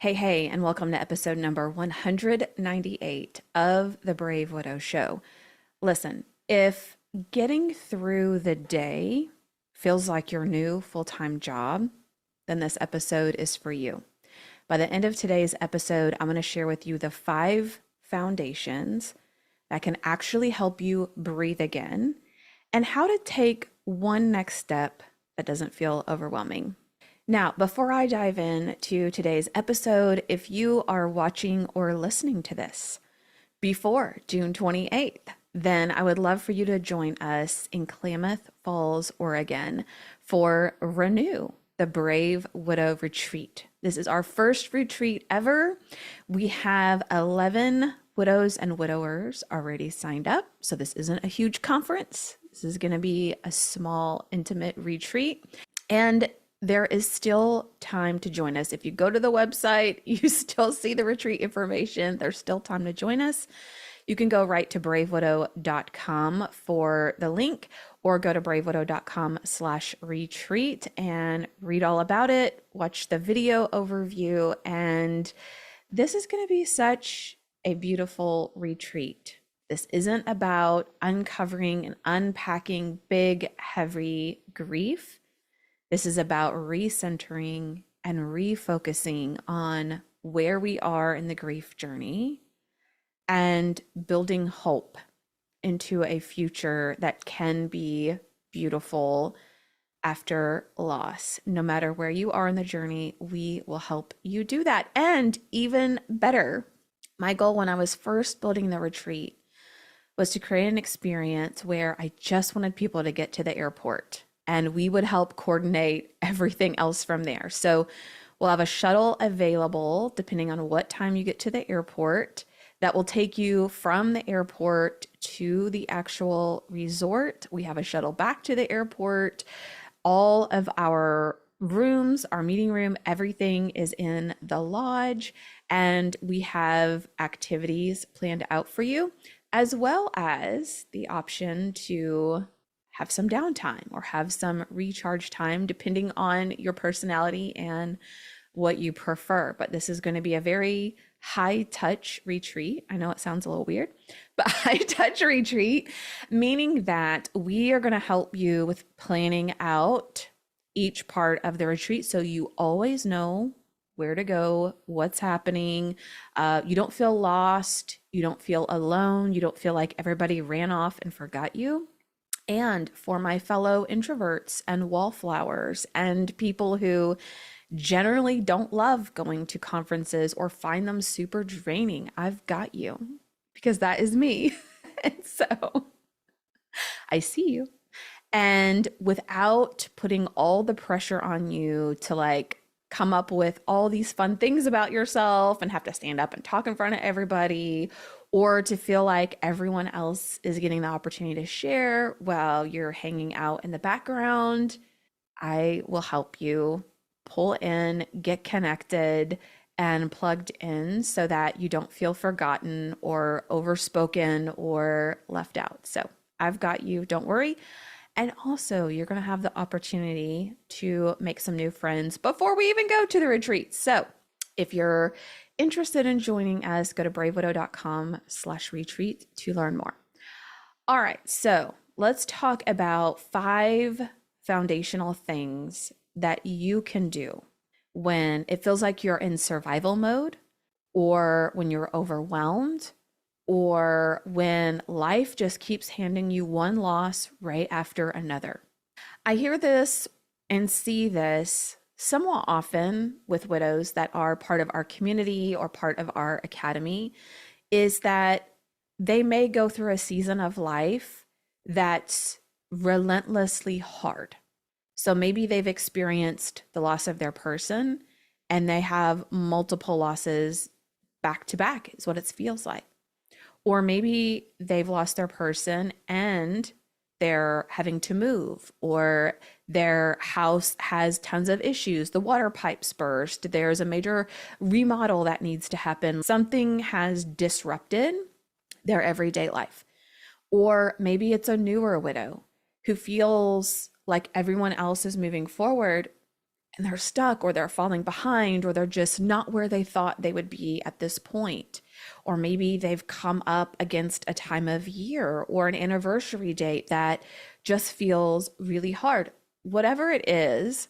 Hey, and welcome to episode number 198 of the Brave Widow Show. Listen, if getting through the day feels like your new full-time job, then this episode is for you. By the end of today's episode, I'm going to share with you the 5 foundations that can actually help you breathe again and how to take one next step that doesn't feel overwhelming. Now, before I dive in to today's episode, if you are watching or listening to this before June 28th, then I would love for you to join us in Klamath Falls, Oregon for Renew, the Brave Widow Retreat. This is our first retreat ever. We have 11 widows and widowers already signed up. So this isn't a huge conference. This is going to be a small, intimate retreat. And there is still time to join us. If you go to the website, you still see the retreat information. There's still time to join us. You can go right to bravewidow.com for the link, or go to bravewidow.com/retreat and read all about it, watch the video overview. And this is going to be such a beautiful retreat. This isn't about uncovering and unpacking big, heavy grief. This is about recentering and refocusing on where we are in the grief journey and building hope into a future that can be beautiful after loss. No matter where you are in the journey, we will help you do that. And even better, my goal when I was first building the retreat was to create an experience where I just wanted people to get to the airport, and we would help coordinate everything else from there. So we'll have a shuttle available depending on what time you get to the airport that will take you from the airport to the actual resort. We have a shuttle back to the airport. All of our rooms, our meeting room, everything is in the lodge, and we have activities planned out for you, as well as the option to have some downtime or have some recharge time, depending on your personality and what you prefer. But this is going to be a very high touch retreat. I know it sounds a little weird, but high touch retreat, meaning that we are going to help you with planning out each part of the retreat so you always know where to go, what's happening. You don't feel lost. You don't feel alone. You don't feel like everybody ran off and forgot you. And for my fellow introverts and wallflowers and people who generally don't love going to conferences or find them super draining, I've got you, because that is me. And so I see you. And without putting all the pressure on you to come up with all these fun things about yourself and have to stand up and talk in front of everybody, or to feel like everyone else is getting the opportunity to share while you're hanging out in the background, I will help you pull in, get connected, and plugged in so that you don't feel forgotten or overspoken or left out. So I've got you, don't worry. And also, you're going to have the opportunity to make some new friends before we even go to the retreat. So if you're interested in joining us, go to bravewidow.com/retreat to learn more. All right, so let's talk about 5 foundational things that you can do when it feels like you're in survival mode, or when you're overwhelmed, or when life just keeps handing you one loss right after another. I hear this and see this somewhat often with widows that are part of our community or part of our academy, is that they may go through a season of life that's relentlessly hard. So maybe they've experienced the loss of their person and they have multiple losses back to back, is what it feels like. Or maybe they've lost their person and they're having to move, or their house has tons of issues. The water pipes burst. There's a major remodel that needs to happen. Something has disrupted their everyday life. Or maybe it's a newer widow who feels like everyone else is moving forward and they're stuck or they're falling behind or they're just not where they thought they would be at this point. Or maybe they've come up against a time of year or an anniversary date that just feels really hard. Whatever it is,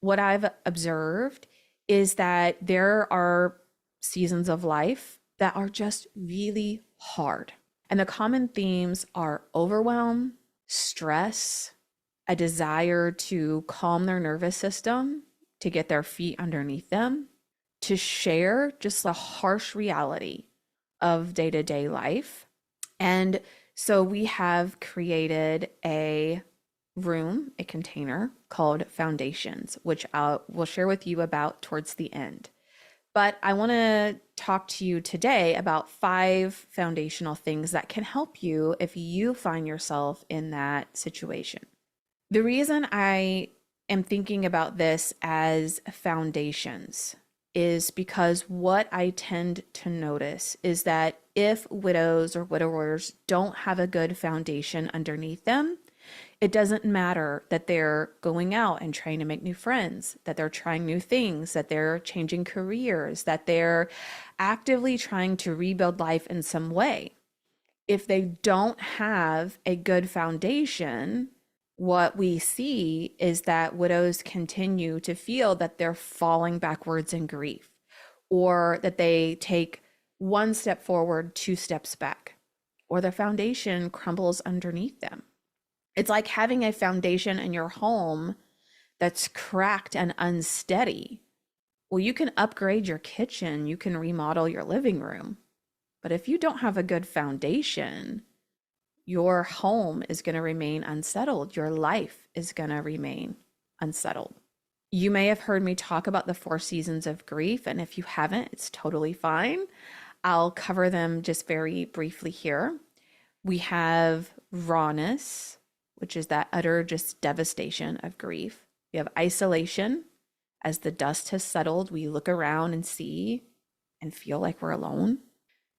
what I've observed is that there are seasons of life that are just really hard. And the common themes are overwhelm, stress, a desire to calm their nervous system, to get their feet underneath them, to share just the harsh reality of day-to-day life. And so we have created a room, a container called Foundations, which will share with you about towards the end. But I want to talk to you today about 5 foundational things that can help you if you find yourself in that situation. The reason I am thinking about this as foundations is because what I tend to notice is that if widows or widowers don't have a good foundation underneath them, it doesn't matter that they're going out and trying to make new friends, that they're trying new things, that they're changing careers, that they're actively trying to rebuild life in some way. If they don't have a good foundation, what we see is that widows continue to feel that they're falling backwards in grief, or that they take 1 step forward, 2 steps back, or the foundation crumbles underneath them. It's like having a foundation in your home that's cracked and unsteady. Well, you can upgrade your kitchen, you can remodel your living room, but if you don't have a good foundation, your home is going to remain unsettled. Your life is going to remain unsettled. You may have heard me talk about the 4 seasons of grief, and if you haven't, it's totally fine. I'll cover them just very briefly here. We have rawness, which is that utter just devastation of grief. We have isolation. As the dust has settled, we look around and see and feel like we're alone.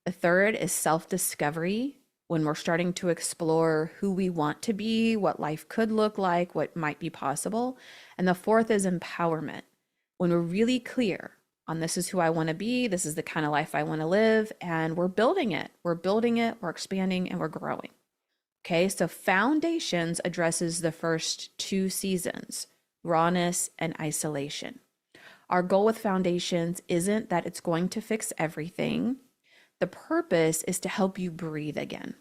The third is self-discovery, when we're starting to explore who we want to be, what life could look like, what might be possible. And the fourth is empowerment, when we're really clear on this is who I want to be, this is the kind of life I want to live, and we're building it, we're expanding, and we're growing. Okay, so Foundations addresses the first 2 seasons, rawness and isolation. Our goal with Foundations isn't that it's going to fix everything. The purpose is to help you breathe again.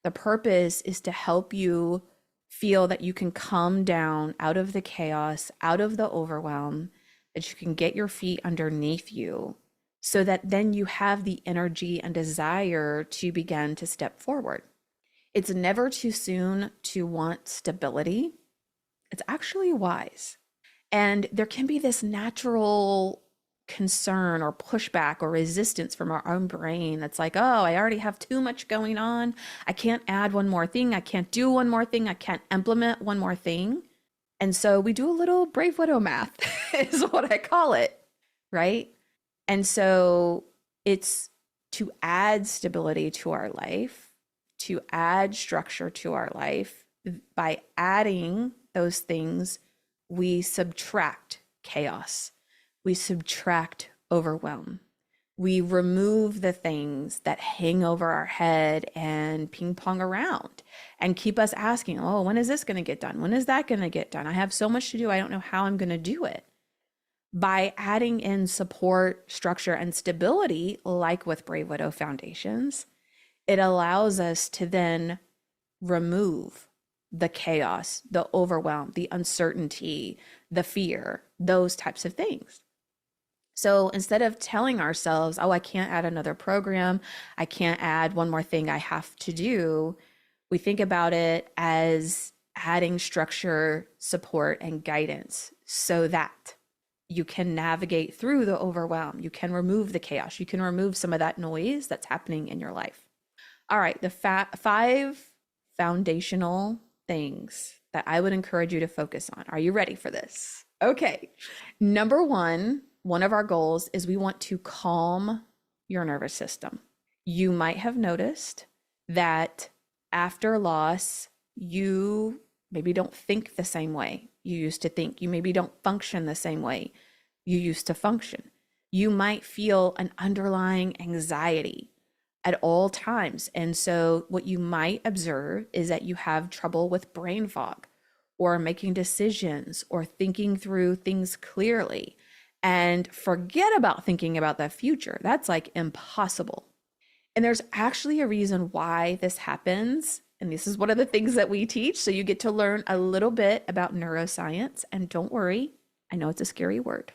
The purpose is to help you feel that you can come down out of the chaos, out of the overwhelm, that you can get your feet underneath you so that then you have the energy and desire to begin to step forward. It's never too soon to want stability. It's actually wise. And there can be this natural concern or pushback or resistance from our own brain that's like, oh, I already have too much going on. I can't add one more thing. I can't do one more thing. I can't implement one more thing. And so we do a little brave widow math is what I call it, right? And so it's to add stability to our life, to add structure to our life. By adding those things, we subtract chaos. We subtract overwhelm. We remove the things that hang over our head and ping pong around and keep us asking, oh, when is this going to get done? When is that going to get done? I have so much to do. I don't know how I'm going to do it. By adding in support, structure, and stability, like with Brave Widow Foundations, it allows us to then remove the chaos, the overwhelm, the uncertainty, the fear, those types of things. So instead of telling ourselves, oh, I can't add another program, I can't add one more thing I have to do, we think about it as adding structure, support, and guidance so that you can navigate through the overwhelm. You can remove the chaos. You can remove some of that noise that's happening in your life. All right, the 5 foundational things that I would encourage you to focus on. Are you ready for this? Okay. Number 1, one of our goals is we want to calm your nervous system. You might have noticed that after loss, you maybe don't think the same way. you used to think. You maybe don't function the same way you used to function. You might feel an underlying anxiety at all times. And so, what you might observe is that you have trouble with brain fog or making decisions or thinking through things clearly. And forget about thinking about the future. That's like impossible. And there's actually a reason why this happens. And this is one of the things that we teach. So you get to learn a little bit about neuroscience. And don't worry, I know it's a scary word,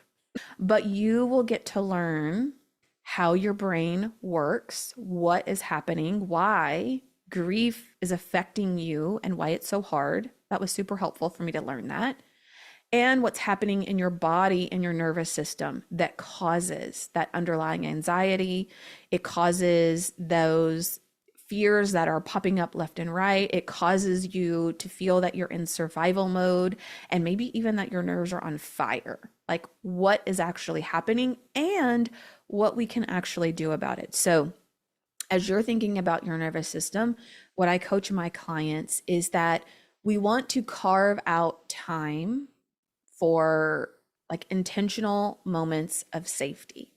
but you will get to learn how your brain works, what is happening, why grief is affecting you, and why it's so hard. That was super helpful for me to learn that. And what's happening in your body and your nervous system that causes that underlying anxiety. It causes those fears that are popping up left and right. It causes you to feel that you're in survival mode and maybe even that your nerves are on fire. Like, what is actually happening and what we can actually do about it. So, as you're thinking about your nervous system, what I coach my clients is that we want to carve out time for like intentional moments of safety.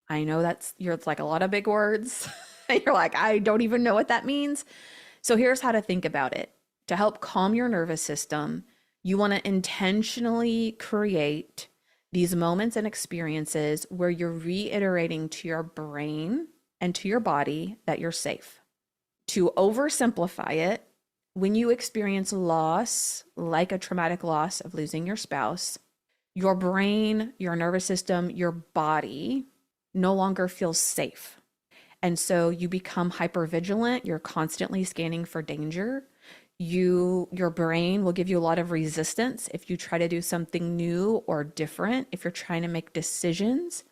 I know it's like a lot of big words. You're like, I don't even know what that means. So here's how to think about it. To help calm your nervous system, you want to intentionally create these moments and experiences where you're reiterating to your brain and to your body that you're safe. To oversimplify it, when you experience loss, like a traumatic loss of losing your spouse, your brain, your nervous system, your body no longer feels safe. And so you become hypervigilant. You're constantly scanning for danger. Your brain will give you a lot of resistance if you try to do something new or different, if you're trying to make decisions,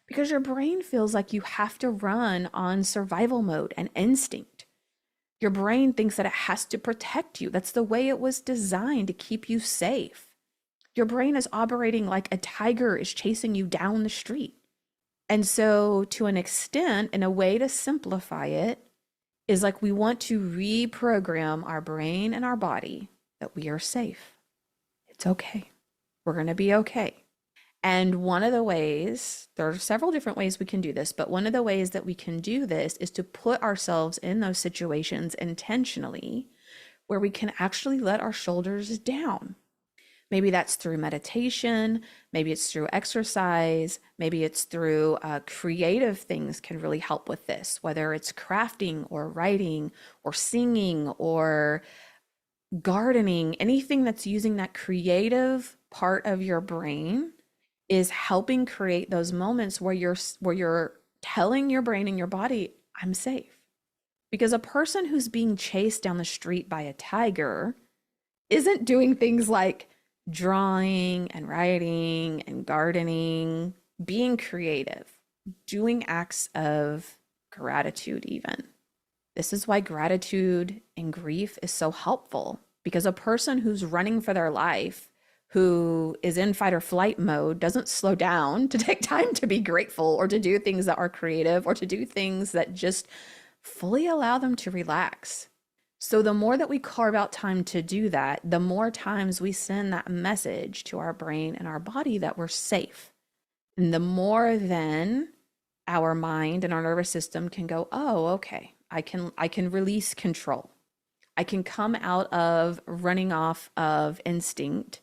because your brain feels like you have to run on survival mode and instinct. Your brain thinks that it has to protect you. That's the way it was designed, to keep you safe. Your brain is operating like a tiger is chasing you down the street. And so, to an extent, in a way to simplify it, is like we want to reprogram our brain and our body that we are safe. It's okay. We're going to be okay. And one of the ways, there are several different ways we can do this, but one of the ways that we can do this is to put ourselves in those situations intentionally where we can actually let our shoulders down. Maybe that's through meditation, maybe it's through exercise, maybe it's through creative things can really help with this, whether it's crafting or writing or singing or gardening, anything that's using that creative part of your brain is helping create those moments where you're telling your brain and your body, I'm safe. Because a person who's being chased down the street by a tiger isn't doing things like drawing and writing and gardening, being creative, doing acts of gratitude even. This is why gratitude and grief is so helpful, because a person who's running for their life, who is in fight or flight mode, doesn't slow down to take time to be grateful or to do things that are creative or to do things that just fully allow them to relax. So the more that we carve out time to do that, the more times we send that message to our brain and our body that we're safe. And the more then our mind and our nervous system can go, oh, okay, I can release control. I can come out of running off of instinct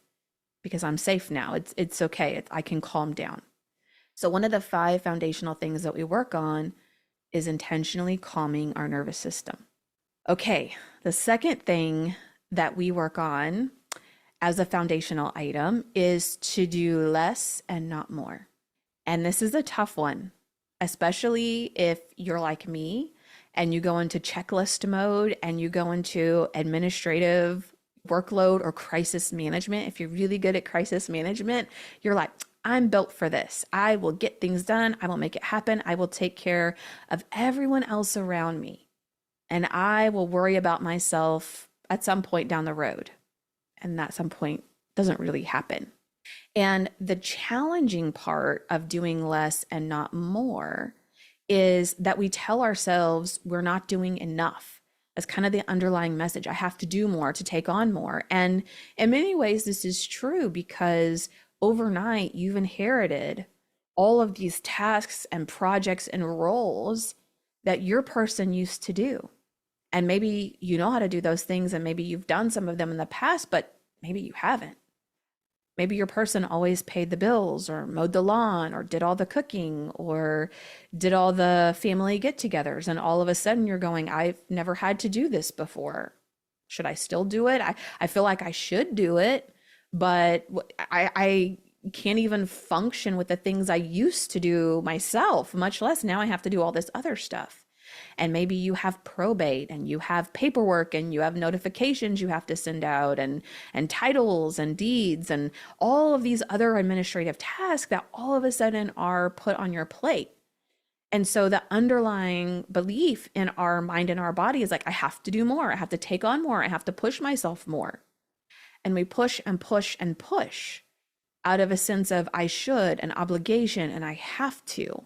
because I'm safe now. It's okay. I can calm down. So one of the 5 foundational things that we work on is intentionally calming our nervous system. Okay, the second thing that we work on as a foundational item is to do less and not more. And this is a tough one, especially if you're like me and you go into checklist mode and you go into administrative workload or crisis management. If you're really good at crisis management, you're like, I'm built for this. I will get things done. I will make it happen. I will take care of everyone else around me. And I will worry about myself at some point down the road. And that some point doesn't really happen. And the challenging part of doing less and not more is that we tell ourselves we're not doing enough. That's kind of the underlying message. I have to do more to take on more. And in many ways, this is true because overnight you've inherited all of these tasks and projects and roles that your person used to do. And maybe you know how to do those things, and maybe you've done some of them in the past, but maybe you haven't. Maybe your person always paid the bills or mowed the lawn or did all the cooking or did all the family get-togethers. And all of a sudden you're going, I've never had to do this before. Should I still do it? I feel like I should do it, but I can't even function with the things I used to do myself, much less now I have to do all this other stuff. And maybe you have probate and you have paperwork and you have notifications you have to send out and titles and deeds and all of these other administrative tasks that all of a sudden are put on your plate. And so the underlying belief in our mind and our body is like, I have to do more. I have to take on more. I have to push myself more. And we push and push and push out of a sense of I should, an obligation, and I have to,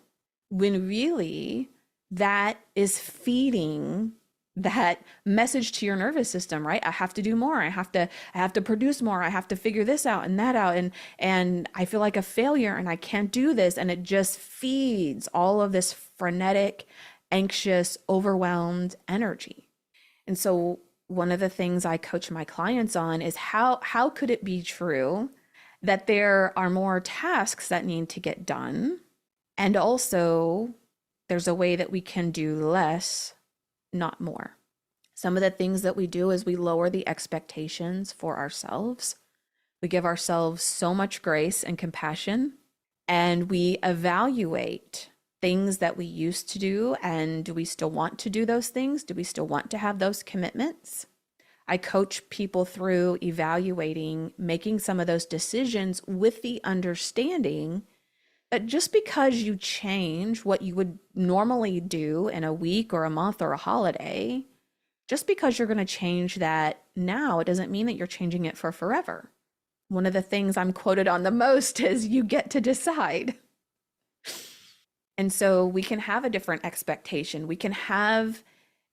when really that is feeding that message to your nervous system, right? I have to do more. I have to produce more. I have to figure this out and that out. And I feel like a failure and I can't do this. And it just feeds all of this frenetic, anxious, overwhelmed energy. And so one of the things I coach my clients on is how could it be true that there are more tasks that need to get done, and also there's a way that we can do less, not more. Some of the things that we do is we lower the expectations for ourselves. We give ourselves so much grace and compassion, and we evaluate things that we used to do. And do we still want to do those things? Do we still want to have those commitments? I coach people through evaluating, making some of those decisions with the understanding that just because you change what you would normally do in a week or a month or a holiday, just because you're going to change that now, it doesn't mean that you're changing it for forever. One of the things I'm quoted on the most is you get to decide. And so we can have a different expectation. We can have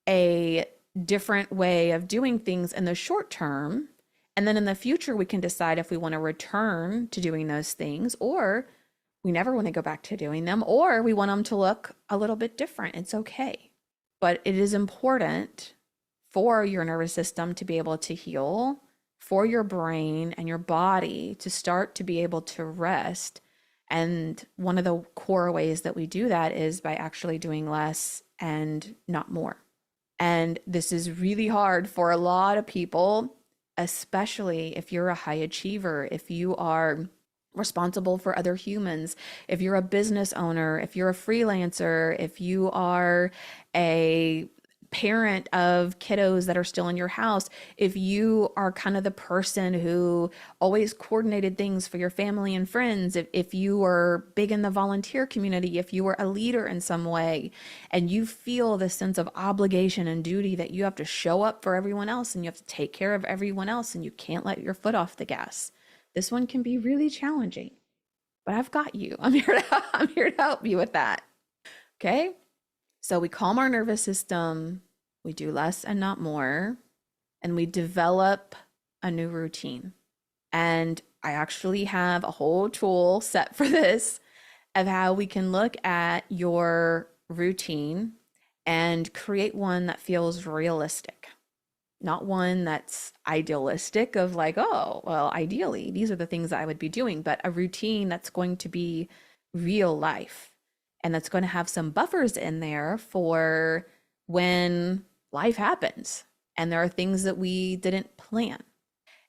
a different way of doing things in the short term. And then in the future, we can decide if we want to return to doing those things, or we never want to go back to doing them, or we want them to look a little bit different. It's okay. But it is important for your nervous system to be able to heal, for your brain and your body to start to be able to rest. And one of the core ways that we do that is by actually doing less and not more. And this is really hard for a lot of people, especially if you're a high achiever, if you are responsible for other humans, if you're a business owner, if you're a freelancer, if you are a parent of kiddos that are still in your house, if you are kind of the person who always coordinated things for your family and friends, if you were big in the volunteer community, if you were a leader in some way, and you feel this sense of obligation and duty that you have to show up for everyone else and you have to take care of everyone else and you can't let your foot off the gas. This one can be really challenging, but I've got you. I'm here to help you with that. Okay? So we calm our nervous system, we do less and not more, and we develop a new routine. And I actually have a whole tool set for this of how we can look at your routine and create one that feels realistic. Not one that's idealistic of like, oh, well, ideally, these are the things I would be doing, but a routine that's going to be real life and that's going to have some buffers in there for when life happens and there are things that we didn't plan.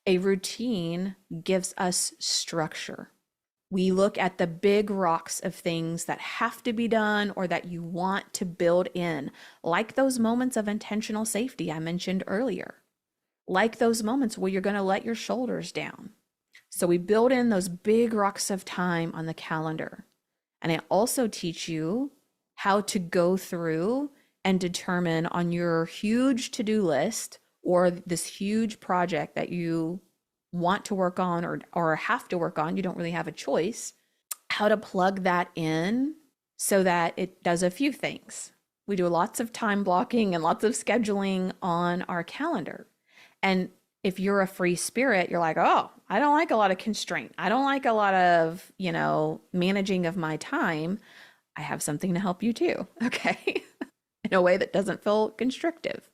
A routine gives us structure. We look at the big rocks of things that have to be done or that you want to build in, like those moments of intentional safety I mentioned earlier, like those moments where you're going to let your shoulders down. So we build in those big rocks of time on the calendar. And I also teach you how to go through and determine on your huge to-do list or this huge project that you want to work on or have to work on, you don't really have a choice, how to plug that in so that it does a few things. We do lots of time blocking and lots of scheduling on our calendar. And if you're a free spirit, you're like, oh, I don't like a lot of constraint. I don't like a lot of, managing of my time. I have something to help you too. Okay. In a way that doesn't feel constrictive.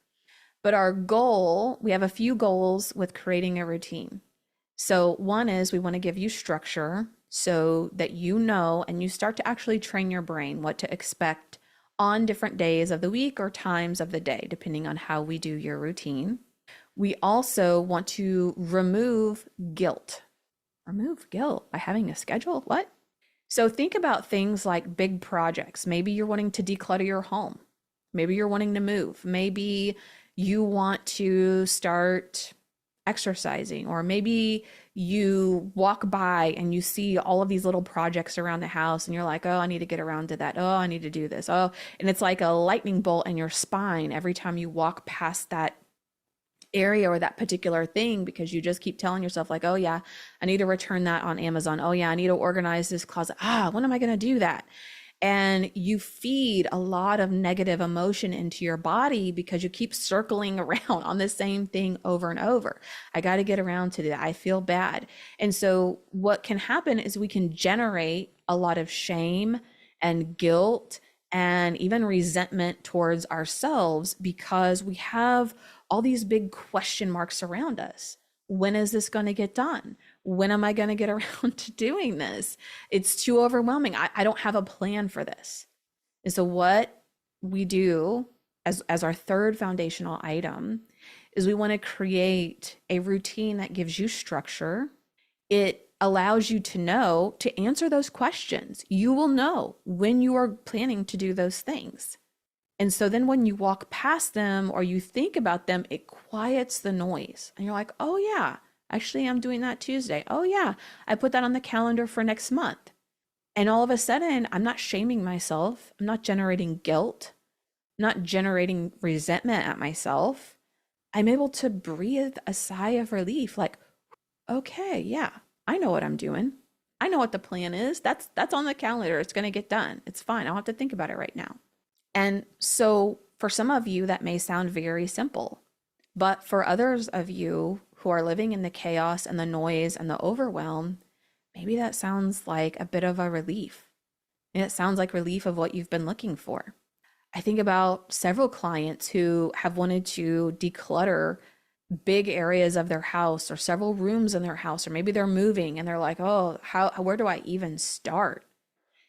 But our goal, we have a few goals with creating a routine. So, one is we want to give you structure so that you know and you start to actually train your brain what to expect on different days of the week or times of the day, depending on how we do your routine. We also want to remove guilt. Remove guilt by having a schedule? What? So think about things like big projects. Maybe you're wanting to declutter your home. Maybe you're wanting to move. Maybe you want to start exercising, or maybe you walk by and you see all of these little projects around the house and you're like, oh, I need to get around to that. Oh, I need to do this. Oh, and it's like a lightning bolt in your spine every time you walk past that area or that particular thing, because you just keep telling yourself like, oh yeah, I need to return that on Amazon. Oh yeah, I need to organize this closet. When am I going to do that? And you feed a lot of negative emotion into your body because you keep circling around on the same thing over and over. I got to get around to that. I feel bad. And so what can happen is we can generate a lot of shame and guilt and even resentment towards ourselves because we have all these big question marks around us. When is this going to get done? When am I going to get around to doing this? It's too overwhelming. I don't have a plan for this. And so what we do as our third foundational item is we want to create a routine that gives you structure. It allows you to know to answer those questions. You will know when you are planning to do those things. And so then when you walk past them or you think about them, it quiets the noise. And you're like, oh yeah, actually I'm doing that Tuesday. Oh yeah, I put that on the calendar for next month. And all of a sudden, I'm not shaming myself. I'm not generating guilt. I'm not generating resentment at myself. I'm able to breathe a sigh of relief like, okay, yeah, I know what I'm doing. I know what the plan is. That's on the calendar. It's going to get done. It's fine. I don't have to think about it right now. And so for some of you, that may sound very simple, but for others of you who are living in the chaos and the noise and the overwhelm, maybe that sounds like a bit of a relief. And it sounds like relief of what you've been looking for. I think about several clients who have wanted to declutter big areas of their house or several rooms in their house, or maybe they're moving and they're like, oh, where do I even start?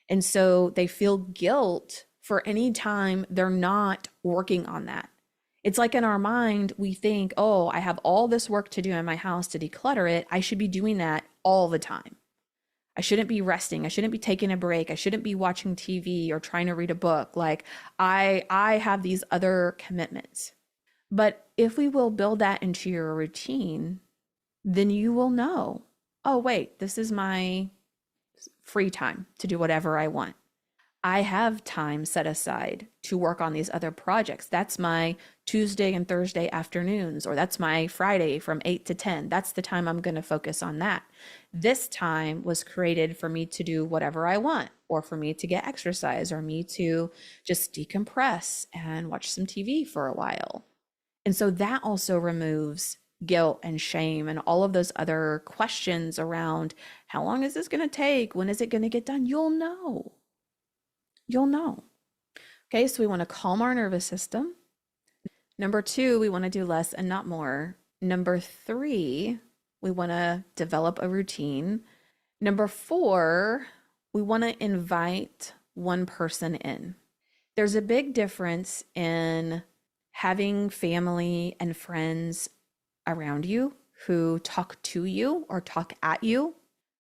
And so they feel guilt for any time they're not working on that. It's like in our mind, we think, oh, I have all this work to do in my house to declutter it. I should be doing that all the time. I shouldn't be resting. I shouldn't be taking a break. I shouldn't be watching TV or trying to read a book. Like I have these other commitments. But if we will build that into your routine, then you will know, oh, wait, this is my free time to do whatever I want. I have time set aside to work on these other projects. That's my Tuesday and Thursday afternoons, or that's my Friday from 8 to 10. That's the time I'm going to focus on that. This time was created for me to do whatever I want, or for me to get exercise, or me to just decompress and watch some TV for a while. And so that also removes guilt and shame and all of those other questions around how long is this going to take? When is it going to get done? You'll know. You'll know. Okay, so we want to calm our nervous system. Number 2, we want to do less and not more. Number 3, we want to develop a routine. Number 4, we want to invite one person in. There's a big difference in having family and friends around you who talk to you or talk at you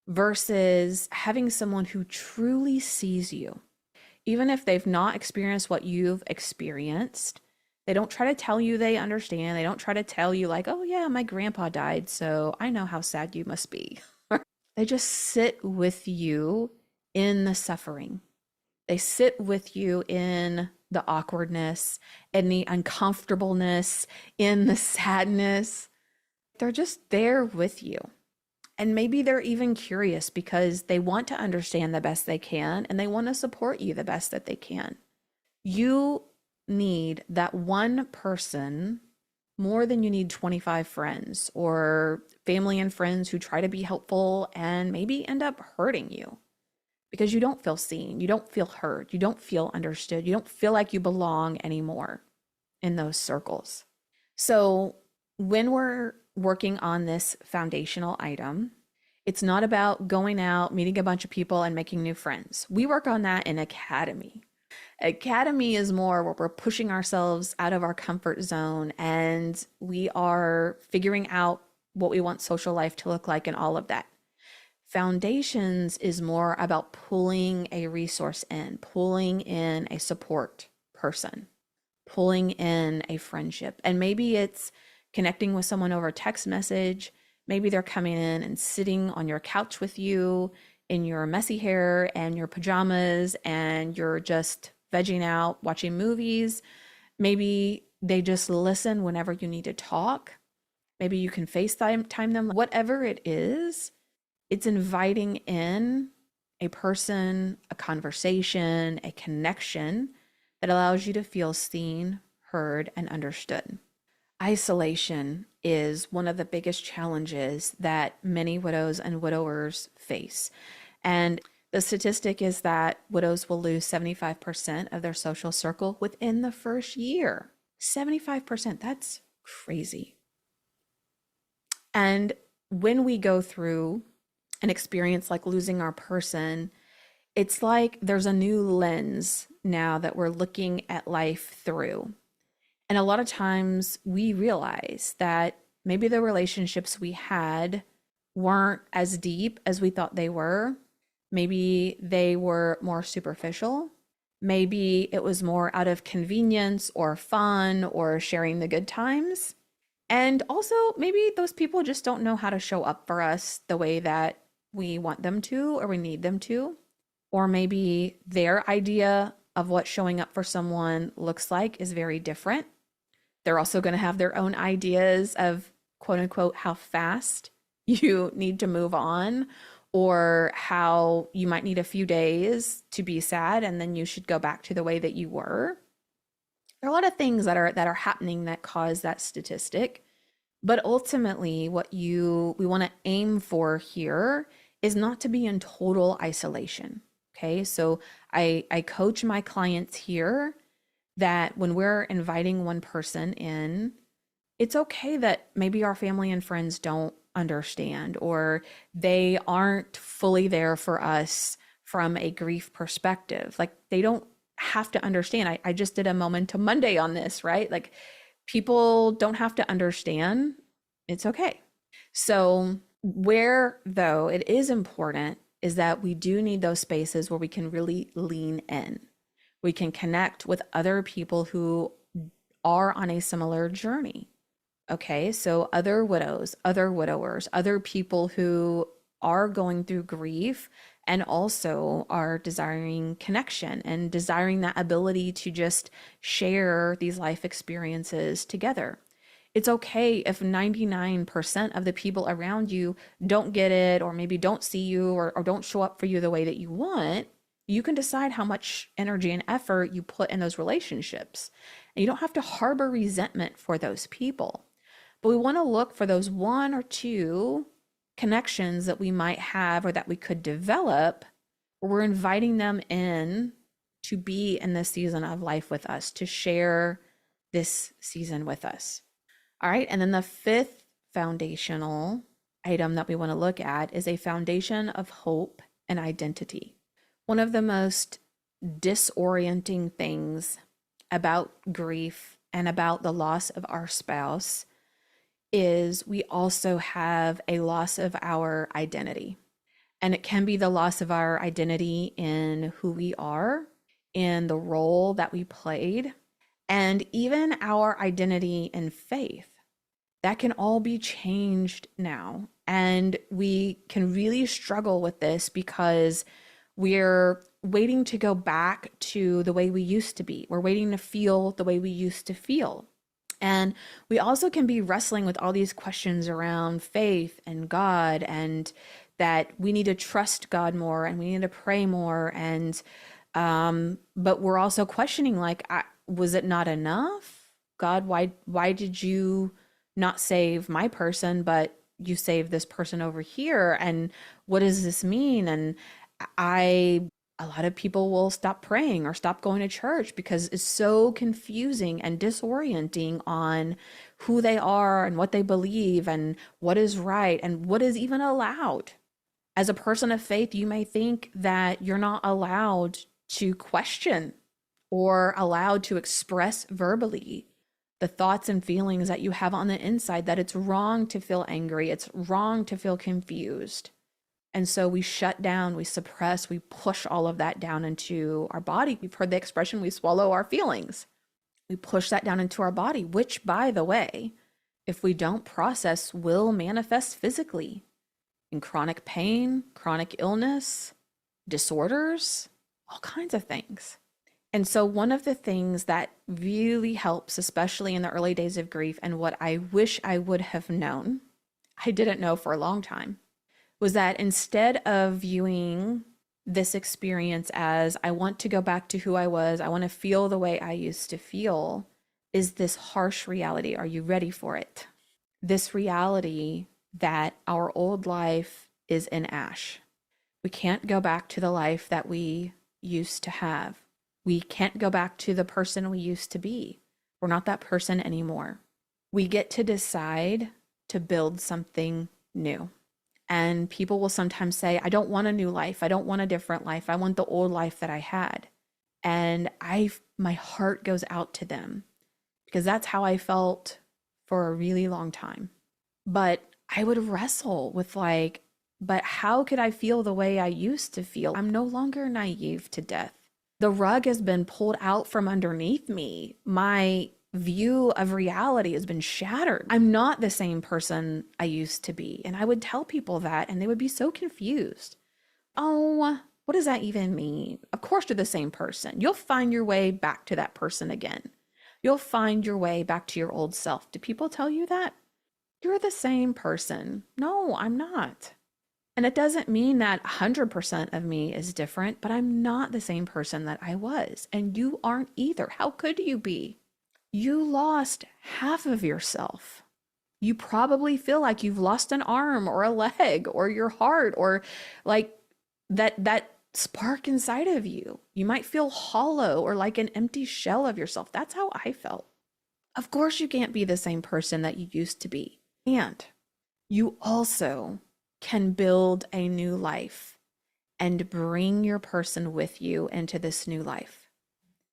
versus having someone who truly sees you. Even if they've not experienced what you've experienced, they don't try to tell you they understand. They don't try to tell you like, oh yeah, my grandpa died, so I know how sad you must be. They just sit with you in the suffering. They sit with you in the awkwardness, in the uncomfortableness, in the sadness. They're just there with you. And maybe they're even curious because they want to understand the best they can and they want to support you the best that they can. You need that one person more than you need 25 friends or family and friends who try to be helpful and maybe end up hurting you because you don't feel seen, you don't feel heard, you don't feel understood, you don't feel like you belong anymore in those circles. So, when we're working on this foundational item, it's not about going out, meeting a bunch of people, and making new friends. We work on that in Academy. Academy is more where we're pushing ourselves out of our comfort zone and we are figuring out what we want social life to look like and all of that. Foundations is more about pulling a resource in, pulling in a support person, pulling in a friendship. And maybe it's connecting with someone over text message. Maybe they're coming in and sitting on your couch with you in your messy hair and your pajamas, and you're just vegging out, watching movies. Maybe they just listen whenever you need to talk. Maybe you can FaceTime them. Whatever it is, it's inviting in a person, a conversation, a connection that allows you to feel seen, heard, and understood. Isolation is one of the biggest challenges that many widows and widowers face. And the statistic is that widows will lose 75% of their social circle within the first year. 75%, that's crazy. And when we go through an experience like losing our person, it's like there's a new lens now that we're looking at life through. And a lot of times we realize that maybe the relationships we had weren't as deep as we thought they were. Maybe they were more superficial. Maybe it was more out of convenience or fun or sharing the good times. And also, maybe those people just don't know how to show up for us the way that we want them to or we need them to. Or maybe their idea of what showing up for someone looks like is very different. They're also going to have their own ideas of quote unquote how fast you need to move on, or how you might need a few days to be sad and then you should go back to the way that you were. There are a lot of things that are happening that cause that statistic. But ultimately, what we want to aim for here is not to be in total isolation. Okay, so I coach my clients here that when we're inviting one person in, it's okay that maybe our family and friends don't understand or they aren't fully there for us from a grief perspective. Like they don't have to understand. I just did a Momentum Monday on this, right? Like people don't have to understand. It's okay. So where though it is important is that we do need those spaces where we can really lean in. We can connect with other people who are on a similar journey. Okay, so other widows, other widowers, other people who are going through grief and also are desiring connection and desiring that ability to just share these life experiences together. It's okay if 99% of the people around you don't get it, or maybe don't see you, or don't show up for you the way that you want. You can decide how much energy and effort you put in those relationships. And you don't have to harbor resentment for those people. But we want to look for those one or two connections that we might have or that we could develop, where we're inviting them in to be in this season of life with us, to share this season with us. All right, and then the fifth foundational item that we want to look at is a foundation of hope and identity. One of the most disorienting things about grief and about the loss of our spouse is we also have a loss of our identity. And it can be the loss of our identity in who we are, in the role that we played, and even our identity in faith. That can all be changed now. And we can really struggle with this because we're waiting to go back to the way we used to be. We're waiting to feel the way we used to feel. And we also can be wrestling with all these questions around faith and God, and that we need to trust God more and we need to pray more. And but we're also questioning, like, Was it not enough? God, why did you not save my person, but you saved this person over here? And what does this mean? And I a lot of people will stop praying or stop going to church because it's so confusing and disorienting on who they are and what they believe and what is right and what is even allowed. As a person of faith, you may think that you're not allowed to question or allowed to express verbally the thoughts and feelings that you have on the inside, that it's wrong to feel angry, it's wrong to feel confused. And so we shut down, we suppress, we push all of that down into our body. We've heard the expression, we swallow our feelings. We push that down into our body, which, by the way, if we don't process, will manifest physically in chronic pain, chronic illness, disorders, all kinds of things. And so one of the things that really helps, especially in the early days of grief, and what I wish I would have known, I didn't know for a long time, was that instead of viewing this experience as, I want to go back to who I was, I want to feel the way I used to feel, is this harsh reality. Are you ready for it? This reality that our old life is in ash. We can't go back to the life that we used to have. We can't go back to the person we used to be. We're not that person anymore. We get to decide to build something new. And people will sometimes say, I don't want a new life. I don't want a different life. I want the old life that I had. And my heart goes out to them because that's how I felt for a really long time. But I would wrestle with but how could I feel the way I used to feel? I'm no longer naive to death. The rug has been pulled out from underneath me. My view of reality has been shattered. I'm not the same person I used to be. And I would tell people that, and they would be so confused. Oh, what does that even mean? Of course you're the same person. You'll find your way back to that person again. You'll find your way back to your old self. Do people tell you that? You're the same person. No, I'm not. And it doesn't mean that 100% of me is different, but I'm not the same person that I was. And you aren't either. How could you be? You lost half of yourself. You probably feel like you've lost an arm or a leg or your heart or like that spark inside of you. You might feel hollow or like an empty shell of yourself. That's how I felt. Of course, you can't be the same person that you used to be. And you also can build a new life and bring your person with you into this new life.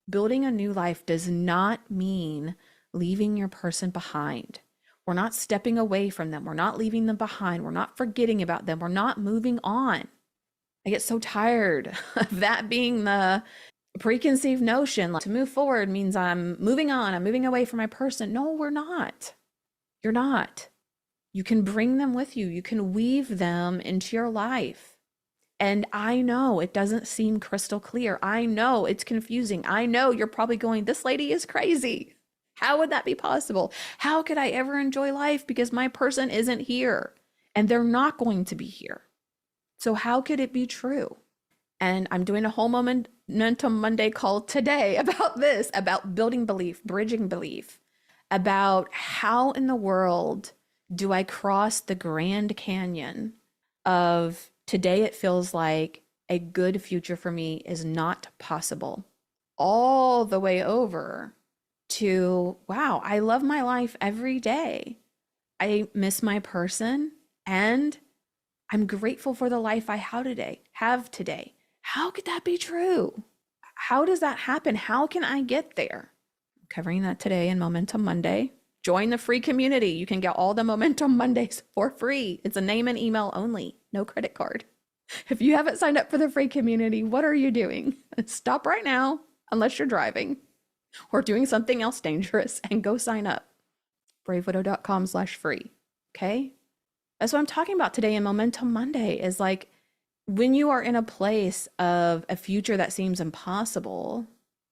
Building a new life does not mean leaving your person behind. We're not stepping away from them. We're not leaving them behind. We're not forgetting about them. We're not moving on. I get so tired of that being the preconceived notion. Like, to move forward means I'm moving on. I'm moving away from my person. No, we're not. You're not. You can bring them with you. You can weave them into your life. And I know it doesn't seem crystal clear. I know it's confusing. I know you're probably going, this lady is crazy. How would that be possible? How could I ever enjoy life because my person isn't here and they're not going to be here? So how could it be true? And I'm doing a whole Momentum Monday call today about this, about building belief, bridging belief, about how in the world do I cross the Grand Canyon of today it feels like a good future for me is not possible, all the way over to, wow, I love my life every day. I miss my person and I'm grateful for the life I have today. How could that be true? How does that happen? How can I get there? I'm covering that today in Momentum Monday. Join the free community. You can get all the Momentum Mondays for free. It's a name and email only, no credit card. If you haven't signed up for the free community, what are you doing? Stop right now, unless you're driving or doing something else dangerous, and go sign up. bravewidow.com/free. Okay? That's what I'm talking about today in Momentum Monday, is like when you are in a place of a future that seems impossible,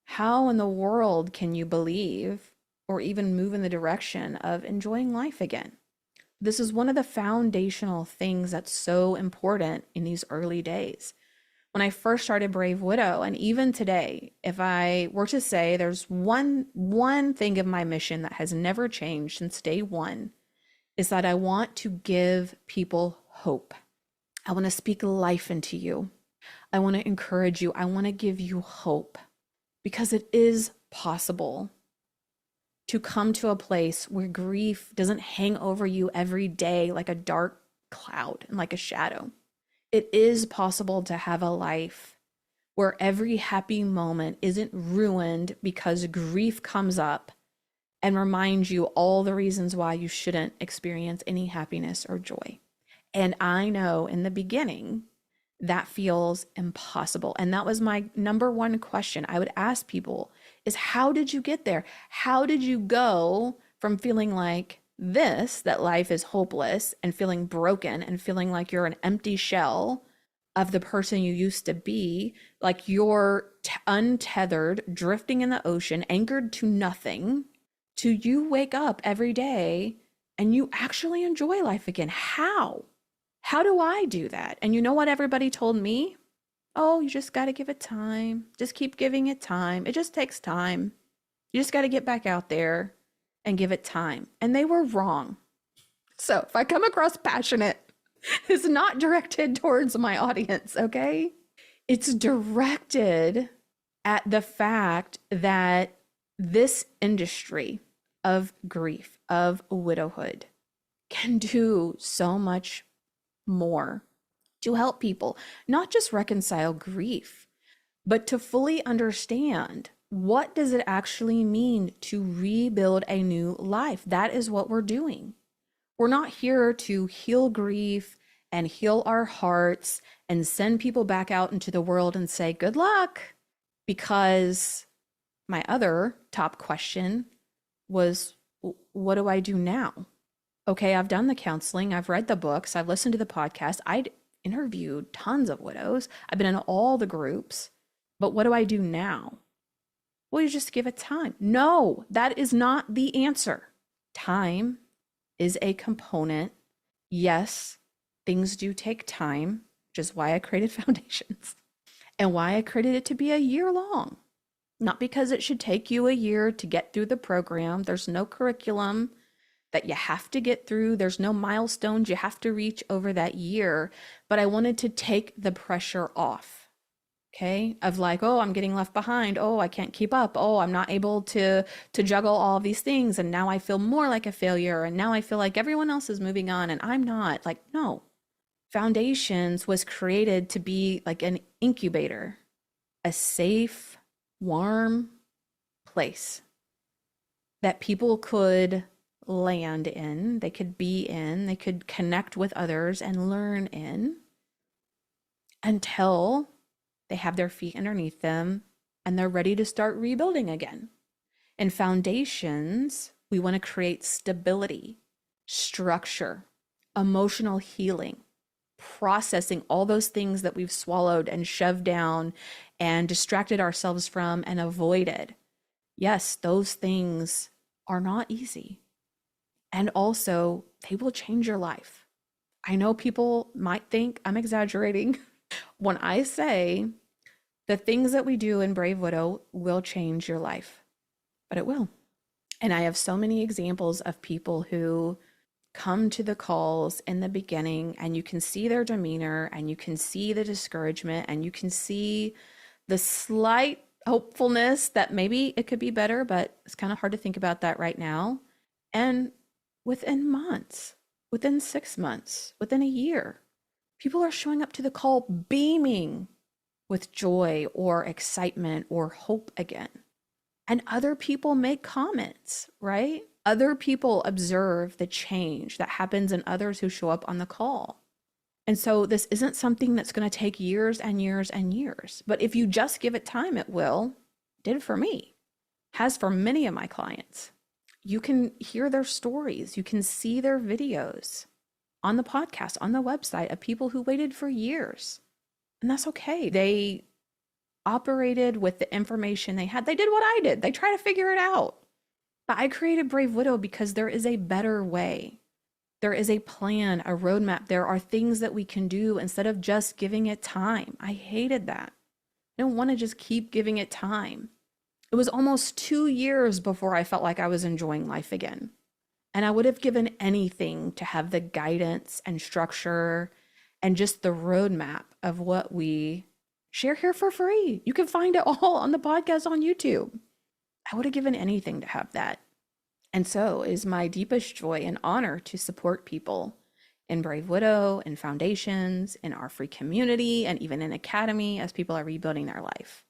how in the world can you believe or even move in the direction of enjoying life again? This is one of the foundational things that's so important in these early days. When I first started Brave Widow, and even today, if I were to say there's one thing of my mission that has never changed since day one, is that I want to give people hope. I want to speak life into you. I want to encourage you. I want to give you hope because it is possible to come to a place where grief doesn't hang over you every day like a dark cloud and like a shadow. It is possible to have a life where every happy moment isn't ruined because grief comes up and reminds you all the reasons why you shouldn't experience any happiness or joy. And I know in the beginning, that feels impossible. And that was my number one question I would ask people is how did you get there? How did you go from feeling like this, that life is hopeless and feeling broken and feeling like you're an empty shell of the person you used to be, like you're untethered, drifting in the ocean, anchored to nothing, to you wake up every day and you actually enjoy life again? How? How do I do that? And you know what everybody told me? Oh, you just got to give it time. Just keep giving it time. It just takes time. You just got to get back out there and give it time. And they were wrong. So if I come across passionate, it's not directed towards my audience, okay? It's directed at the fact that this industry of grief, of widowhood, can do so much more to help people, not just reconcile grief, but to fully understand what does it actually mean to rebuild a new life. That is what we're doing. We're not here to heal grief and heal our hearts and send people back out into the world and say, good luck. Because my other top question was, what do I do now? Okay, I've done the counseling, I've read the books, I've listened to the podcast, I'd interviewed tons of widows, I've been in all the groups, but what do I do now? Well, you just give it time. No, that is not the answer. Time is a component. Yes, things do take time, which is why I created Foundations and why I created it to be a year long. Not because it should take you a year to get through the program. There's no curriculum that you have to get through. There's no milestones you have to reach over that year. But I wanted to take the pressure off, okay? Of like, oh, I'm getting left behind. Oh, I can't keep up. Oh, I'm not able to juggle all of these things. And now I feel more like a failure. And now I feel like everyone else is moving on and I'm not. Like, no. Foundations was created to be like an incubator, a safe, warm place that people could land in, they could be in, they could connect with others and learn in until they have their feet underneath them and they're ready to start rebuilding again. In Foundations, we want to create stability, structure, emotional healing, processing all those things that we've swallowed and shoved down and distracted ourselves from and avoided. Yes, those things are not easy. And also, they will change your life. I know people might think I'm exaggerating when I say the things that we do in Brave Widow will change your life, but it will. And I have so many examples of people who come to the calls in the beginning and you can see their demeanor and you can see the discouragement and you can see the slight hopefulness that maybe it could be better, but it's kind of hard to think about that right now. And within months, within 6 months, within a year, people are showing up to the call beaming with joy or excitement or hope again. And other people make comments, right? Other people observe the change that happens in others who show up on the call. And so this isn't something that's going to take years and years and years. But if you just give it time, it will. It did for me. Has for many of my clients. You can hear their stories. You can see their videos on the podcast, on the website of people who waited for years. And that's okay. They operated with the information they had. They did what I did. They tried to figure it out. But I created Brave Widow because there is a better way. There is a plan, a roadmap. There are things that we can do instead of just giving it time. I hated that. I don't want to just keep giving it time. It was almost 2 years before I felt like I was enjoying life again. And I would have given anything to have the guidance and structure and just the roadmap of what we share here for free. You can find it all on the podcast on YouTube. I would have given anything to have that. And so it is my deepest joy and honor to support people in Brave Widow, in foundations, in our free community, and even in Academy as people are rebuilding their life.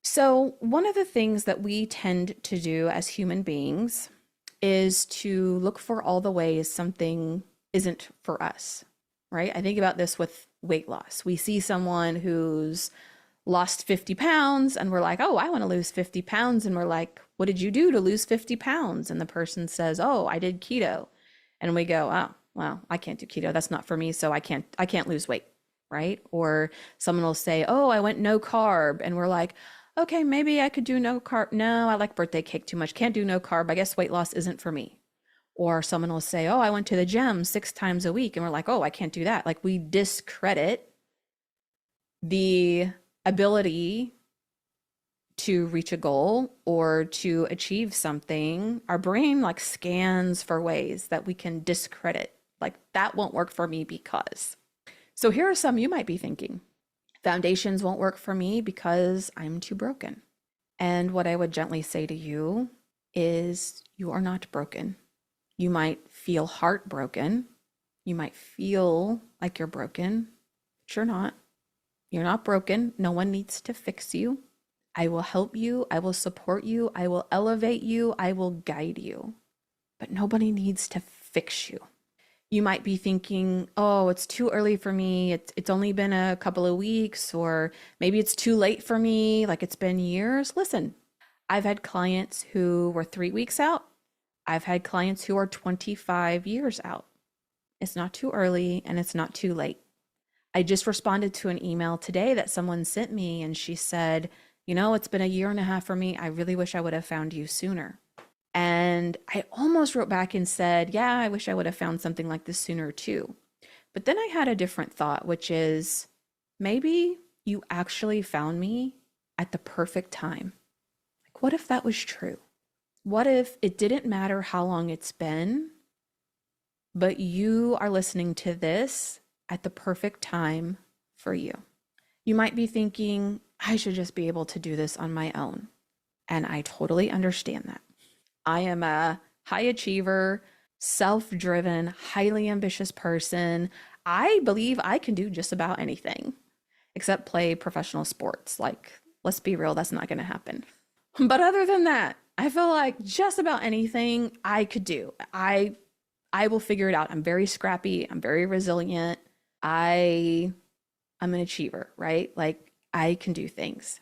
So one of the things that we tend to do as human beings is to look for all the ways something isn't for us, right? I think about this with weight loss. We see someone who's lost 50 pounds and we're like, oh, I want to lose 50 pounds. And we're like, what did you do to lose 50 pounds? And the person says, oh, I did keto. And we go, oh, well, I can't do keto. That's not for me. So I can't lose weight, right? Or someone will say, oh, I went no carb. And we're like, okay, maybe I could do no carb. No, I like birthday cake too much. Can't do no carb. I guess weight loss isn't for me. Or someone will say, oh, I went to the gym 6 times a week. And we're like, oh, I can't do that. Like we discredit the ability to reach a goal or to achieve something. Our brain like scans for ways that we can discredit. Like that won't work for me because. So here are some you might be thinking. Foundations won't work for me because I'm too broken. And what I would gently say to you is you are not broken. You might feel heartbroken. You might feel like you're broken, but you're not. You're not broken. No one needs to fix you. I will help you. I will support you. I will elevate you. I will guide you. But nobody needs to fix you. You might be thinking, oh, it's too early for me. It's only been a couple of weeks, or maybe it's too late for me. Like it's been years. Listen, I've had clients who were 3 weeks out. I've had clients who are 25 years out. It's not too early and it's not too late. I just responded to an email today that someone sent me and she said, you know, it's been a year and a half for me. I really wish I would have found you sooner. And I almost wrote back and said, yeah, I wish I would have found something like this sooner too. But then I had a different thought, which is maybe you actually found me at the perfect time. Like, what if that was true? What if it didn't matter how long it's been, but you are listening to this at the perfect time for you? You might be thinking, I should just be able to do this on my own. And I totally understand that. I am a high achiever, self-driven, highly ambitious person. I believe I can do just about anything except play professional sports. Like, let's be real, that's not going to happen. But other than that, I feel like just about anything I could do. I will figure it out. I'm very scrappy. I'm very resilient. I'm an achiever, right? Like I can do things.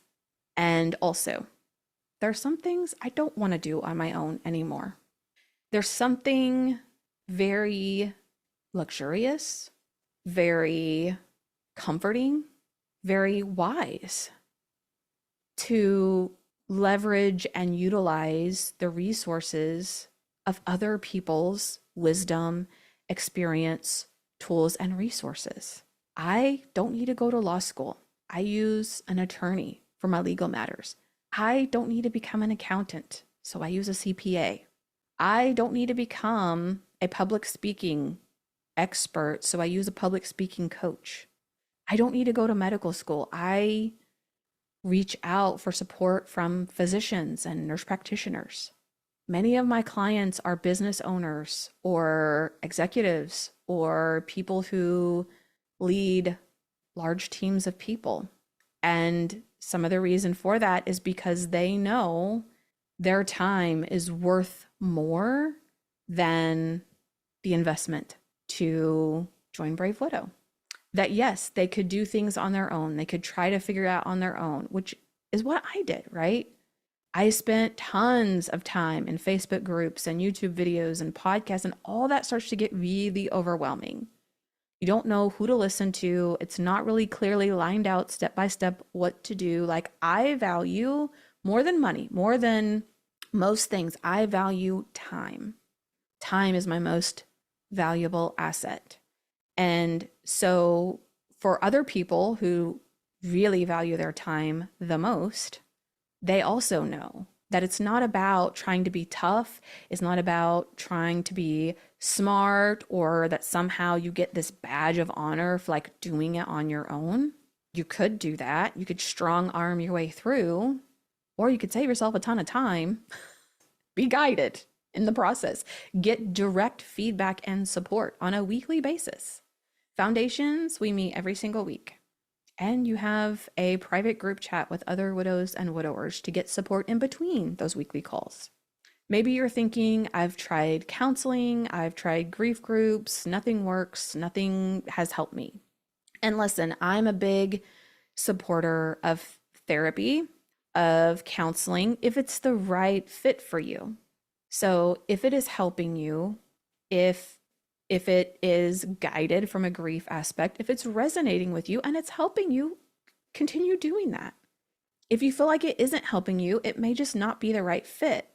And also, there are some things I don't want to do on my own anymore. There's something very luxurious, very comforting, very wise to leverage and utilize the resources of other people's wisdom, experience, tools, and resources. I don't need to go to law school. I use an attorney for my legal matters. I don't need to become an accountant, so I use a CPA. I don't need to become a public speaking expert, so I use a public speaking coach. I don't need to go to medical school. I reach out for support from physicians and nurse practitioners. Many of my clients are business owners or executives or people who lead large teams of people. And some of the reason for that is because they know their time is worth more than the investment to join Brave Widow. That yes, they could do things on their own. They could try to figure it out on their own, which is what I did, right? I spent tons of time in Facebook groups and YouTube videos and podcasts, and all that starts to get really overwhelming. You don't know who to listen to. It's not really clearly lined out step by step what to do. Like I value more than money, more than most things. I value time. Time is my most valuable asset. And so for other people who really value their time the most, they also know that it's not about trying to be tough. It's not about trying to be smart or that somehow you get this badge of honor for like doing it on your own. You could do that. You could strong arm your way through, or you could save yourself a ton of time. Be guided in the process. Get direct feedback and support on a weekly basis. Foundations, we meet every single week. And you have a private group chat with other widows and widowers to get support in between those weekly calls. Maybe you're thinking, I've tried counseling, I've tried grief groups, nothing works, nothing has helped me. And listen, I'm a big supporter of therapy, of counseling, if it's the right fit for you. So if it is helping you, if it is guided from a grief aspect, if it's resonating with you and it's helping you, continue doing that. If you feel like it isn't helping you, it may just not be the right fit.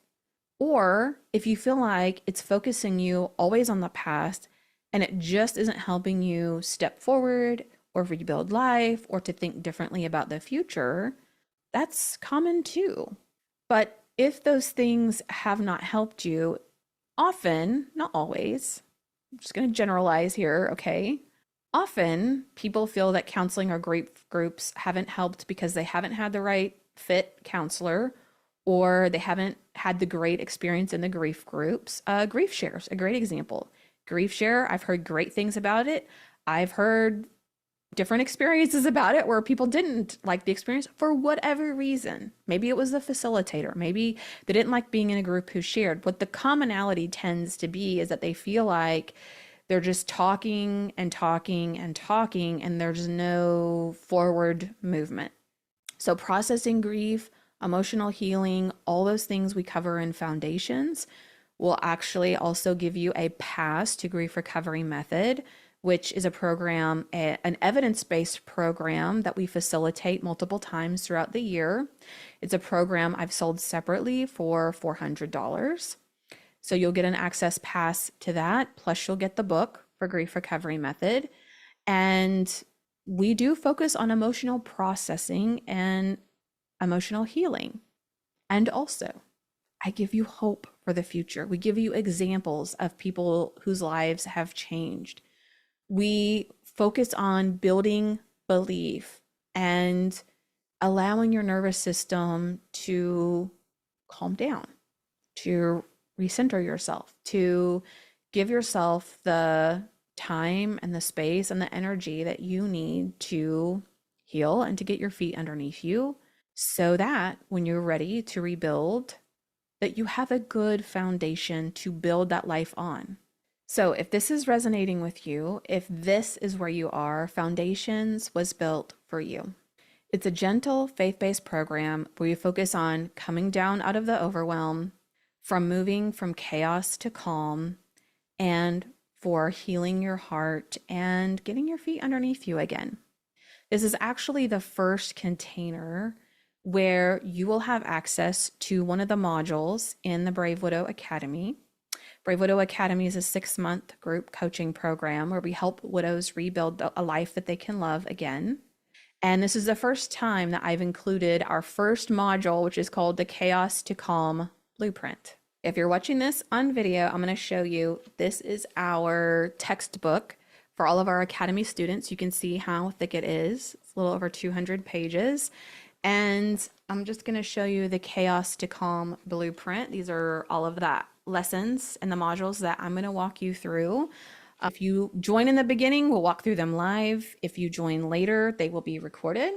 Or if you feel like it's focusing you always on the past and it just isn't helping you step forward or rebuild life or to think differently about the future, that's common too. But if those things have not helped you, often, not always, I'm just going to generalize here, okay? Often people feel that counseling or grief groups haven't helped because they haven't had the right fit counselor or they haven't had the great experience in the grief groups. Grief Share's a great example. Grief Share, I've heard great things about it. I've heard different experiences about it where people didn't like the experience for whatever reason. Maybe it was the facilitator. Maybe they didn't like being in a group who shared. What the commonality tends to be is that they feel like they're just talking and talking and talking, and there's no forward movement. So processing grief, emotional healing, all those things we cover in Foundations will actually also give you a pass to Grief Recovery Method, which is a program, an evidence-based program that we facilitate multiple times throughout the year. It's a program I've sold separately for $400. So you'll get an access pass to that, plus you'll get the book for Grief Recovery Method. And we do focus on emotional processing and emotional healing. And also, I give you hope for the future. We give you examples of people whose lives have changed. We focus on building belief and allowing your nervous system to calm down, to recenter yourself, to give yourself the time and the space and the energy that you need to heal and to get your feet underneath you so that when you're ready to rebuild, that you have a good foundation to build that life on. So if this is resonating with you, if this is where you are, Foundations was built for you. It's a gentle, faith-based program where you focus on coming down out of the overwhelm, from moving from chaos to calm, and for healing your heart and getting your feet underneath you again. This is actually the first container where you will have access to one of the modules in the Brave Widow Academy. Brave Widow Academy is a 6-month group coaching program where we help widows rebuild a life that they can love again. And this is the first time that I've included our first module, which is called the Chaos to Calm Blueprint. If you're watching this on video, I'm going to show you, this is our textbook for all of our Academy students. You can see how thick it is. It's a little over 200 pages. And I'm just going to show you the Chaos to Calm Blueprint. These are all of that lessons and the modules that I'm going to walk you through. If you join in the beginning, we'll walk through them live. If you join later, they will be recorded.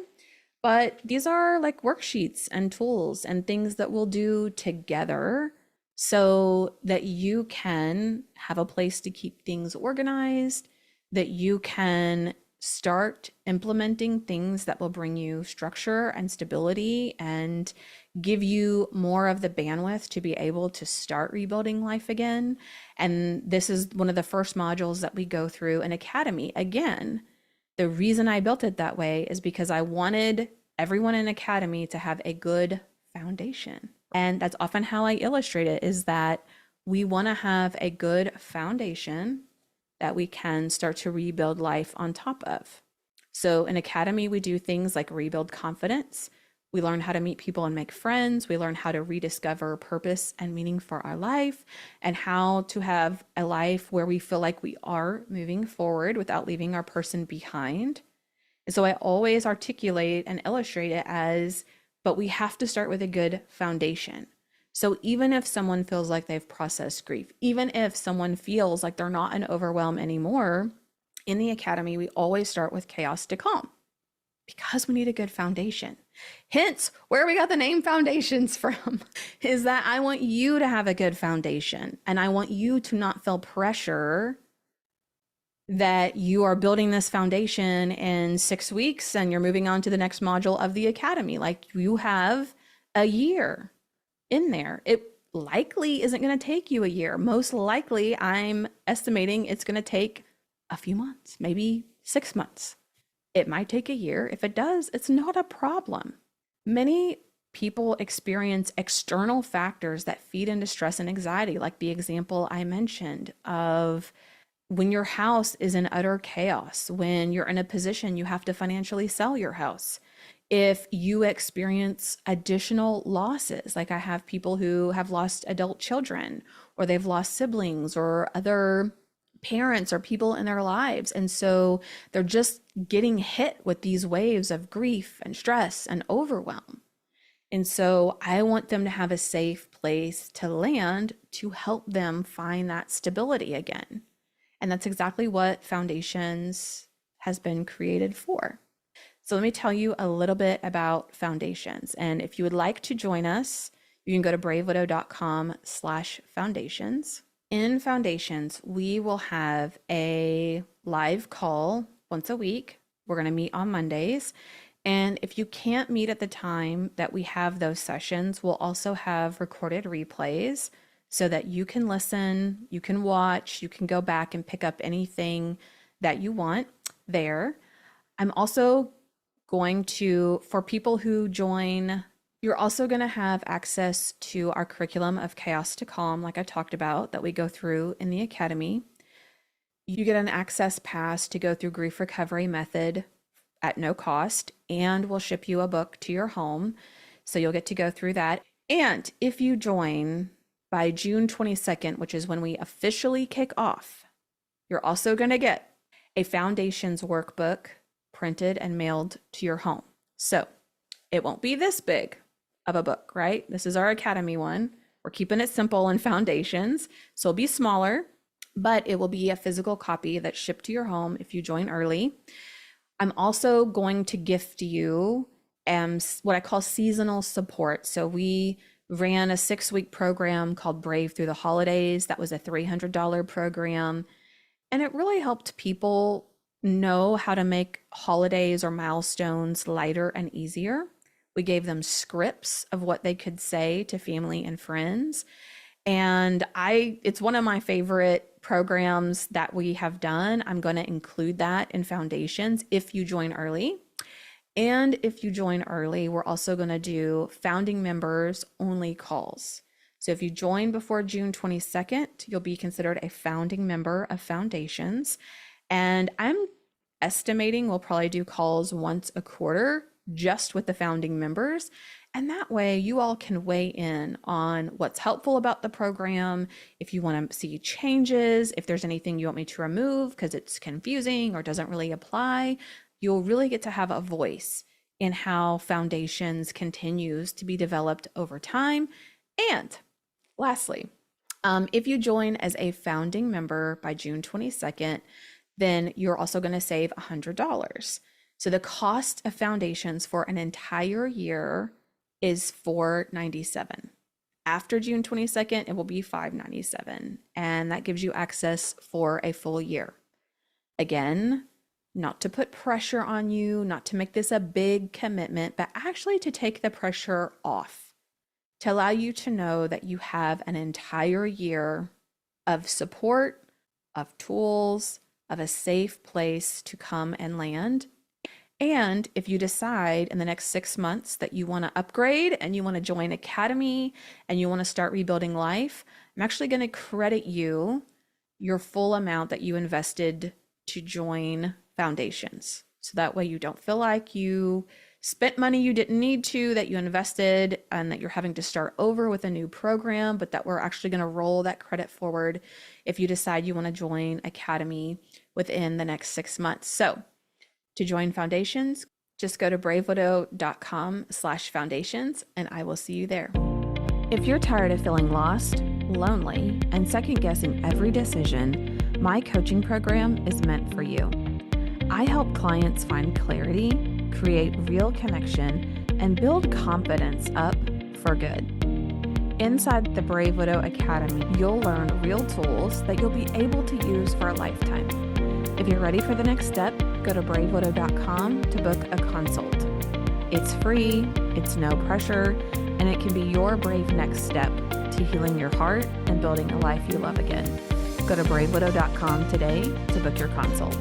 But these are like worksheets and tools and things that we'll do together so that you can have a place to keep things organized, that you can start implementing things that will bring you structure and stability and give you more of the bandwidth to be able to start rebuilding life again. And this is one of the first modules that we go through in Academy. Again, the reason I built it that way is because I wanted everyone in Academy to have a good foundation. And that's often how I illustrate it, is that we want to have a good foundation that we can start to rebuild life on top of. So in Academy, we do things like rebuild confidence. We learn how to meet people and make friends. We learn how to rediscover purpose and meaning for our life and how to have a life where we feel like we are moving forward without leaving our person behind. And so I always articulate and illustrate it as, but we have to start with a good foundation. So even if someone feels like they've processed grief, even if someone feels like they're not in overwhelm anymore, in the Academy, we always start with chaos to calm because we need a good foundation. Hence, where we got the name Foundations from is that I want you to have a good foundation and I want you to not feel pressure that you are building this foundation in 6 weeks and you're moving on to the next module of the Academy. Like you have a year in there. It likely isn't going to take you a year. Most likely, I'm estimating it's going to take a few months, maybe 6 months. It might take a year. If it does, it's not a problem. Many people experience external factors that feed into stress and anxiety, like the example I mentioned of when your house is in utter chaos, when you're in a position you have to financially sell your house. If you experience additional losses, like I have people who have lost adult children, or they've lost siblings or other parents or people in their lives. And so they're just getting hit with these waves of grief and stress and overwhelm. And so I want them to have a safe place to land to help them find that stability again. And that's exactly what Foundations has been created for. So let me tell you a little bit about Foundations. And if you would like to join us, you can go to bravewidow.com/foundations. In Foundations, we will have a live call once a week. We're going to meet on Mondays. And if you can't meet at the time that we have those sessions, we'll also have recorded replays so that you can listen, you can watch, you can go back and pick up anything that you want there. I'm also going to, for people who join, you're also going to have access to our curriculum of Chaos to Calm, like I talked about, that we go through in the Academy. You get an access pass to go through Grief Recovery Method at no cost, and we'll ship you a book to your home. So you'll get to go through that. And if you join by June 22nd, which is when we officially kick off, you're also going to get a Foundations workbook printed and mailed to your home. So it won't be this big of a book, right? This is our Academy one. We're keeping it simple in Foundations. So it'll be smaller, but it will be a physical copy that's shipped to your home if you join early. I'm also going to gift you what I call seasonal support. So we ran a 6-week program called Brave Through the Holidays. That was a $300 program. And it really helped people know how to make holidays or milestones lighter and easier. We gave them scripts of what they could say to family and friends. And it's one of my favorite programs that we have done. I'm going to include that in Foundations if you join early. And if you join early, we're also going to do founding members only calls. So if you join before June 22nd, you'll be considered a founding member of Foundations. And I'm estimating we'll probably do calls once a quarter just with the founding members. And that way you all can weigh in on what's helpful about the program, if you want to see changes, if there's anything you want me to remove because it's confusing or doesn't really apply. You'll really get to have a voice in how Foundations continues to be developed over time. And lastly, if you join as a founding member by June 22nd, then you're also going to save $100. So the cost of Foundations for an entire year is $497. After June 22nd, it will be $597. And that gives you access for a full year. Again, not to put pressure on you, not to make this a big commitment, but actually to take the pressure off, to allow you to know that you have an entire year of support, of tools, of a safe place to come and land. And if you decide in the next 6 months that you want to upgrade and you want to join Academy and you want to start rebuilding life, I'm actually going to credit you your full amount that you invested to join Foundations. So that way you don't feel like you spent money you didn't need to, that you invested, and that you're having to start over with a new program, but that we're actually going to roll that credit forward if you decide you want to join Academy within the next 6 months. So to join Foundations, just go to bravewidow.com/foundations, and I will see you there. If you're tired of feeling lost, lonely, and second guessing every decision, my coaching program is meant for you. I help clients find clarity, create real connection, and build confidence up for good. Inside the Brave Widow Academy, you'll learn real tools that you'll be able to use for a lifetime. If you're ready for the next step, go to bravewidow.com to book a consult. It's free, it's no pressure, and it can be your brave next step to healing your heart and building a life you love again. Go to bravewidow.com today to book your consult.